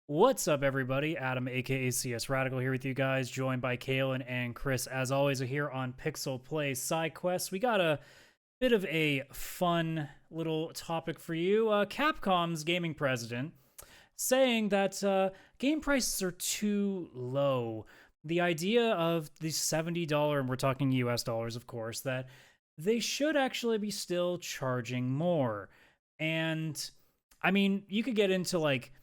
What's up, everybody? Adam, aka CS Radical, here with you guys, joined by Kaylan and Chris. As always, we're here on PixelPlay Sidequests. We got a bit of a fun little topic for you. Capcom's gaming president saying that game prices are too low. The idea of the $70, and we're talking US dollars, of course, that they should actually be still charging more. And I mean, you could get into like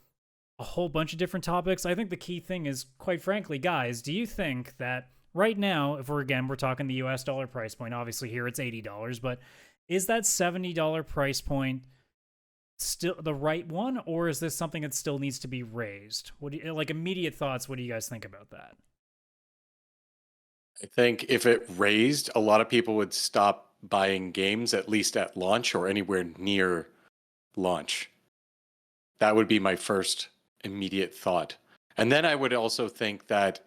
a whole bunch of different topics. I think the key thing is, quite frankly, guys, do you think that right now, if we're talking the US dollar price point, obviously here it's $80, but is that $70 price point still the right one, or is this something that still needs to be raised? What do you, like, immediate thoughts? What do you guys think about that? I think if it raised, a lot of people would stop buying games at least at launch or anywhere near launch. That would be my first immediate thought. And then I would also think that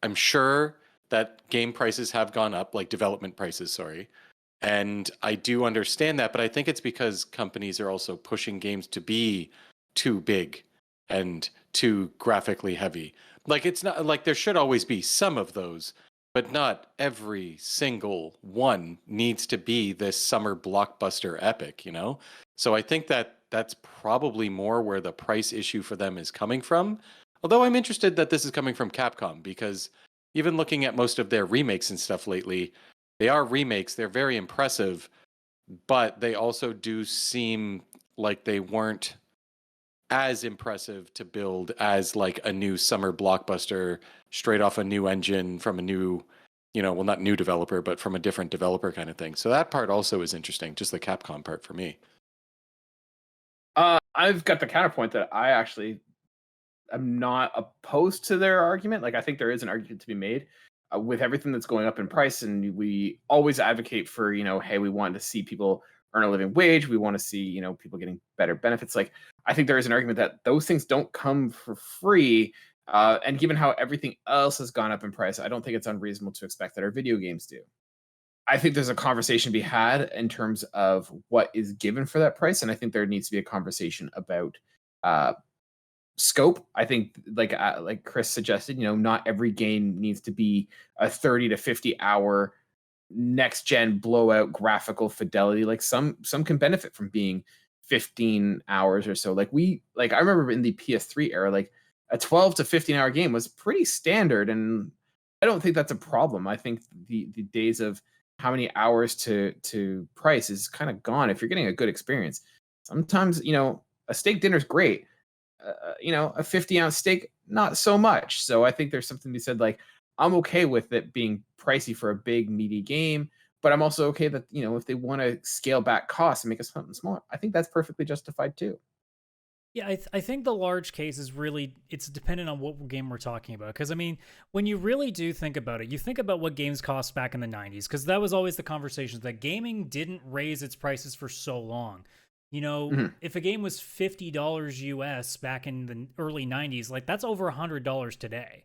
I'm sure that game prices have gone up, like development prices, sorry. And I do understand that, but I think it's because companies are also pushing games to be too big and too graphically heavy. Like, it's not like there should always be some of those, but not every single one needs to be this summer blockbuster epic, you know? So I think that that's probably more where the price issue for them is coming from. Although I'm interested that this is coming from Capcom, because even looking at most of their remakes and stuff lately, they are remakes, they're very impressive, but they also do seem like they weren't as impressive to build as like a new summer blockbuster straight off a new engine from a new, well, not new developer, but from a different developer kind of thing. So that part also is interesting, just the Capcom part for me. I've got the counterpoint that I actually am not opposed to their argument. Like, I think there is an argument to be made with everything that's going up in price, and we always advocate for, hey, we want to see people earn a living wage. We want to see, people getting better benefits. Like, I think there is an argument that those things don't come for free. And given how everything else has gone up in price, I don't think it's unreasonable to expect that our video games do. I think there's a conversation to be had in terms of what is given for that price, and I think there needs to be a conversation about uh, scope. I think, like Chris suggested, not every game needs to be a 30 to 50 hour next gen blowout graphical fidelity. Like, some can benefit from being 15 hours or so. Like, I remember in the PS3 era, like a 12 to 15-hour game was pretty standard, and I don't think that's a problem. I think the days of how many hours to price is kind of gone if you're getting a good experience. Sometimes, a steak dinner is great. A 50-ounce steak, not so much. So I think there's something to be said. Like, I'm okay with it being pricey for a big meaty game, but I'm also okay that, if they want to scale back costs and make it something smaller, I think that's perfectly justified too. Yeah, I think the large case is really, it's dependent on what game we're talking about. Because, I mean, when you really do think about it, you think about what games cost back in the 90s, because that was always the conversation, that gaming didn't raise its prices for so long. If a game was $50 US back in the early 90s, like, that's over $100 today.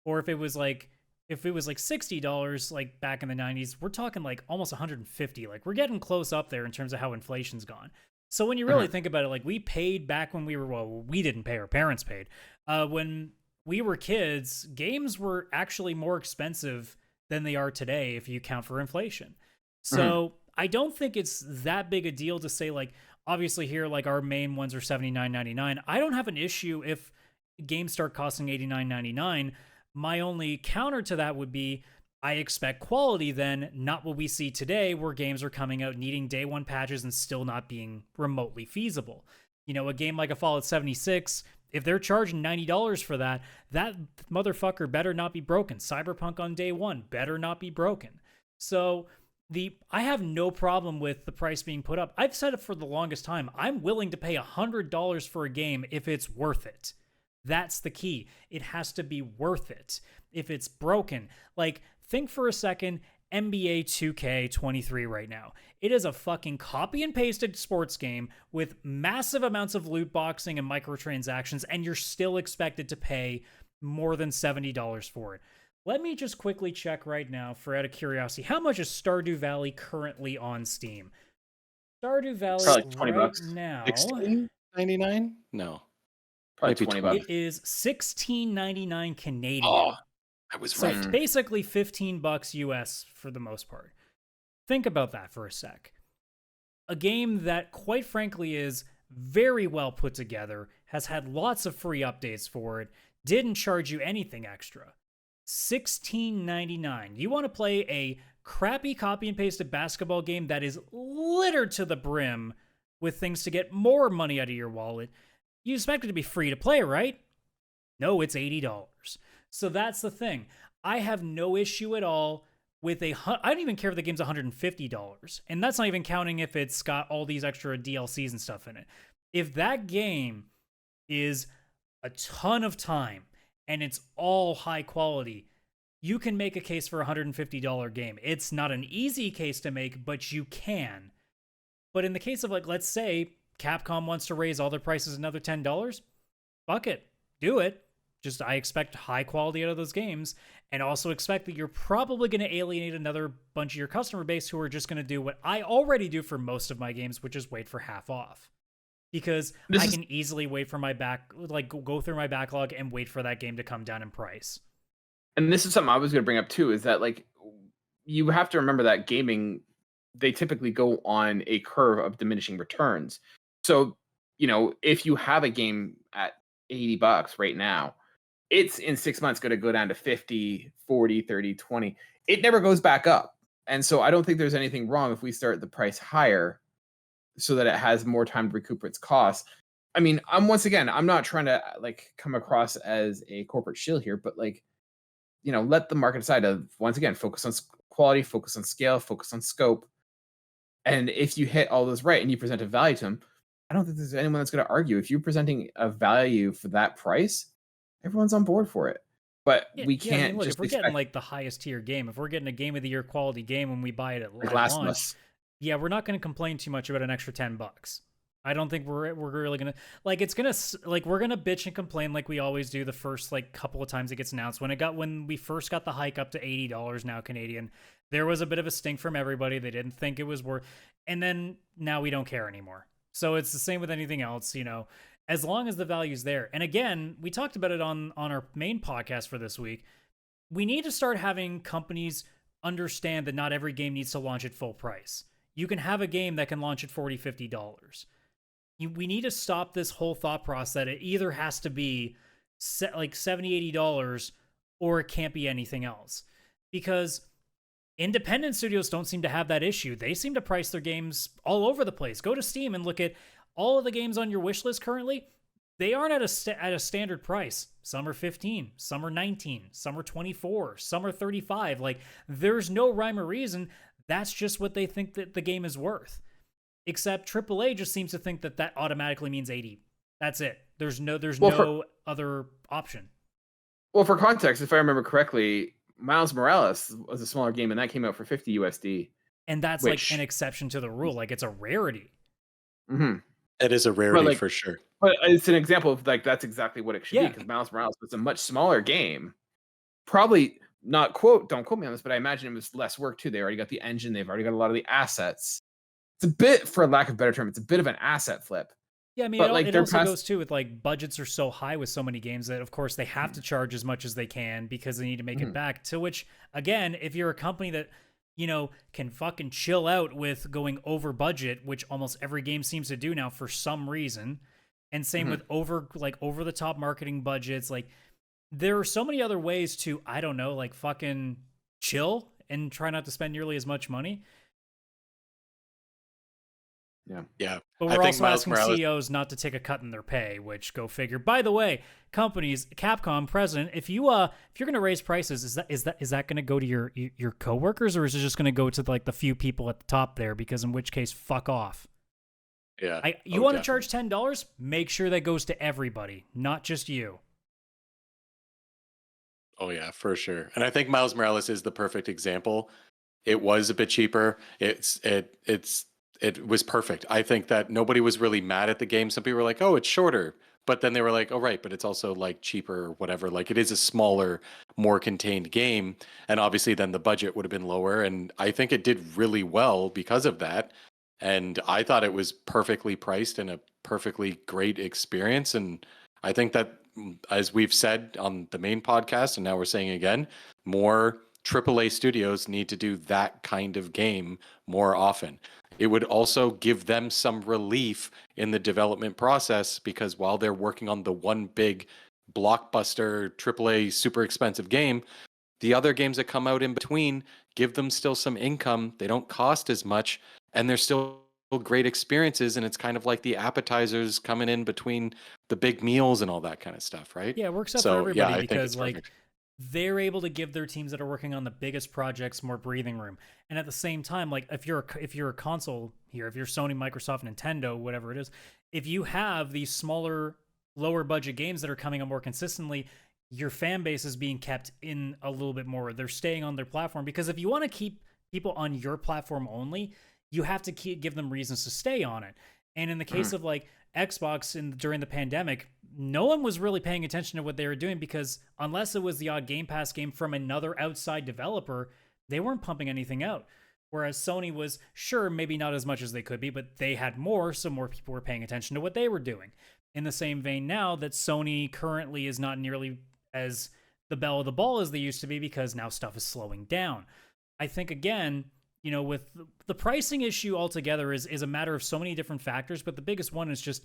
Or if it was like $60 like back in the 90s, we're talking like almost 150. Like, we're getting close up there in terms of how inflation's gone. So when you really think about it, like, we paid back when we didn't pay, our parents paid. When we were kids, games were actually more expensive than they are today if you count for inflation. So I don't think it's that big a deal to say, like, obviously here, like, our main ones are $79.99. I don't have an issue if games start costing $89.99. My only counter to that would be, I expect quality then, not what we see today, where games are coming out needing day one patches and still not being remotely feasible. A game like a Fallout 76, if they're charging $90 for that, that motherfucker better not be broken. Cyberpunk on day one better not be broken. So I have no problem with the price being put up. I've said it for the longest time. I'm willing to pay $100 for a game if it's worth it. That's the key. It has to be worth it. If it's broken, like, think for a second, NBA 2K23 right now. It is a fucking copy and pasted sports game with massive amounts of loot boxing and microtransactions, and you're still expected to pay more than $70 for it. Let me just quickly check right now, for out of curiosity, how much is Stardew Valley currently on Steam? Stardew Valley Probably like $20 now. $16.99? No. Probably Maybe 20 20. bucks. It is $16.99 Canadian. Oh, I was So right. basically $15 US for the most part. Think about that for a sec. A game that, quite frankly, is very well put together, has had lots of free updates for it, didn't charge you anything extra. $16.99. You want to play a crappy copy and pasted basketball game that is littered to the brim with things to get more money out of your wallet. You expect it to be free to play, right? No, it's $80. So that's the thing. I have no issue at all with I don't even care if the game's $150. And that's not even counting if it's got all these extra DLCs and stuff in it. If that game is a ton of time and it's all high quality, you can make a case for a $150 game. It's not an easy case to make, but you can. But in the case of, like, let's say Capcom wants to raise all their prices another $10, fuck it. Do it. Just, I expect high quality out of those games, and also expect that you're probably going to alienate another bunch of your customer base who are just going to do what I already do for most of my games, which is wait for half off. Because I can easily wait for go through my backlog and wait for that game to come down in price. And this is something I was going to bring up too, is that, like, you have to remember that gaming, they typically go on a curve of diminishing returns. So, if you have a game at $80 right now, it's in 6 months going to go down to 50, 40, 30, 20. It never goes back up. And so I don't think there's anything wrong if we start the price higher so that it has more time to recoup its costs. I mean, I'm not trying to come across as a corporate shill here, but let the market decide to, once again, focus on quality, focus on scale, focus on scope. And if you hit all those right and you present a value to them, I don't think there's anyone that's going to argue. If you're presenting a value for that price, everyone's on board for it. But we can't if we're getting like the highest tier game, if we're getting a game of the year quality game when we buy it at launch, we're not going to complain too much about an extra $10. I don't think we're really gonna we're gonna bitch and complain like we always do the first couple of times it gets announced. When we first got the hike up to $80 now Canadian, there was a bit of a stink from everybody. They didn't think it was worth, and then now we don't care anymore. So it's the same with anything else, as long as the value's there. And again, we talked about it on our main podcast for this week. We need to start having companies understand that not every game needs to launch at full price. You can have a game that can launch at $40, $50. We need to stop this whole thought process that it either has to be $70, $80 or it can't be anything else. Because independent studios don't seem to have that issue. They seem to price their games all over the place. Go to Steam and look at all of the games on your wish list currently. They aren't at a standard price. Some are 15, some are 19, some are 24, some are 35. There's no rhyme or reason. That's just what they think that the game is worth. Except AAA just seems to think that automatically means 80. That's it. There's no other option. Well, for context, if I remember correctly, Miles Morales was a smaller game, and that came out for $50 USD. And that's an exception to the rule. It's a rarity. Mm-hmm. It is a rarity for sure. But it's an example of that's exactly what it should be, because Miles Morales was a much smaller game. Probably don't quote me on this, but I imagine it was less work too. They already got the engine. They've already got a lot of the assets. It's a bit, for lack of a better term, it's a bit of an asset flip. Yeah, I mean, it also goes too with budgets are so high with so many games that of course they have to charge as much as they can because they need to make it back. To which, again, if you're a company that can fucking chill out with going over budget, which almost every game seems to do now for some reason, and same with over the top marketing budgets, there are so many other ways to, I don't know, fucking chill and try not to spend nearly as much money. Yeah. But we're also asking CEOs not to take a cut in their pay, which, go figure. By the way, companies, Capcom president, if you're going to raise prices, is that going to go to your coworkers, or is it just going to go to the few people at the top there? Because in which case, fuck off. Yeah. You want to charge $10? Make sure that goes to everybody, not just you. Oh yeah, for sure. And I think Miles Morales is the perfect example. It was a bit cheaper. It was perfect. I think that nobody was really mad at the game. Some people were like, "Oh, it's shorter," but then they were like, "Oh, right, but it's also cheaper or whatever." It is a smaller, more contained game, and obviously then the budget would have been lower. And I think it did really well because of that. And I thought it was perfectly priced and a perfectly great experience. And I think that, as we've said on the main podcast, and now we're saying again, more AAA studios need to do that kind of game more often. It would also give them some relief in the development process, because while they're working on the one big blockbuster AAA super expensive game, the other games that come out in between give them still some income. They don't cost as much, and they're still great experiences. And it's kind of like the appetizers coming in between the big meals and all that kind of stuff, right? Yeah, it works out for So everybody I think because it's like perfect. they're able to give their teams that are working on the biggest projects more breathing room. And at the same time, like if you're a console here, if you're Sony, Microsoft, Nintendo, whatever it is, if you have these smaller, lower budget games that are coming up more consistently, your fan base is being kept in a little bit more. They're staying on their platform, because if you want to keep people on your platform only, you have to give them reasons to stay on it. And in the case of like Xbox during the pandemic, no one was really paying attention to what they were doing, because unless it was the odd Game Pass game from another outside developer, they weren't pumping anything out. Whereas Sony was, sure, maybe not as much as they could be, but they had more, so more people were paying attention to what they were doing. In the same vein now that Sony currently is not nearly as the belle of the ball as they used to be, because now stuff is slowing down. I think, again, you know, with the pricing issue altogether is a matter of so many different factors, but the biggest one is just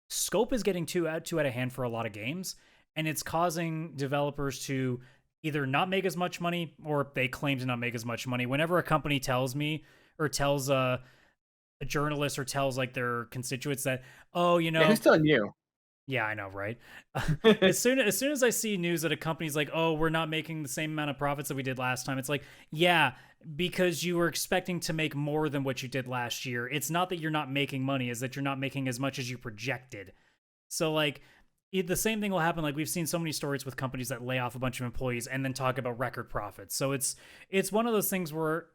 scope is getting too out of hand for a lot of games, and it's causing developers to either not make as much money, or they claim to not make as much money. Whenever a company tells me, or tells a journalist, or tells like their constituents that, oh, you know, Yeah, who's telling you? yeah, I know, right? As soon as I see news that a company's like, oh, we're not making the same amount of profits that we did last time, it's like, yeah, because you were expecting to make more than what you did last year. It's not that you're not making money, is that you're not making as much as you projected. So like the same thing will happen. Like we've seen so many stories with companies that lay off a bunch of employees and then talk about record profits. So it's one of those things where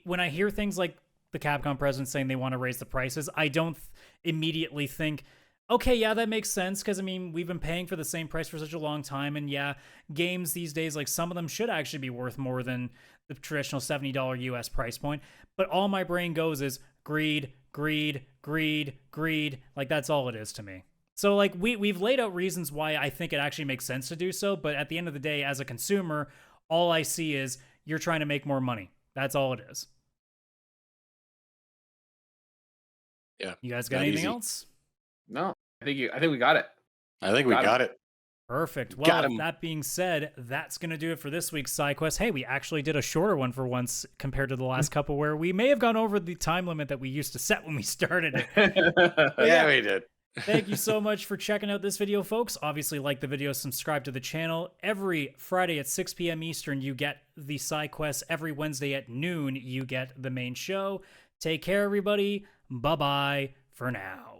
when I hear things like the Capcom president saying they want to raise the prices, I don't immediately think, okay, yeah, that makes sense, because I mean, we've been paying for the same price for such a long time, and yeah, games these days, like some of them should actually be worth more than the traditional $70 US price point. But all my brain goes is greed, greed, greed, greed. Like that's all it is to me. So like we've laid out reasons why I think it actually makes sense to do so, but at the end of the day, as a consumer, all I see is you're trying to make more money. That's all it is. Yeah. You guys got Not anything easy. else? No, I think we got it. I think we got it. Perfect. Got Well, 'em. that being said, that's going to do it for this week's Sidequest. Hey, we actually did a shorter one for once compared to the last couple, where we may have gone over the time limit that we used to set when we started it. Yeah, we did. Thank you so much for checking out this video, folks. Obviously, like the video, subscribe to the channel. Every Friday at 6 p.m. Eastern, you get the Sidequests. Every Wednesday at noon, you get the main show. Take care, everybody. Bye-bye for now.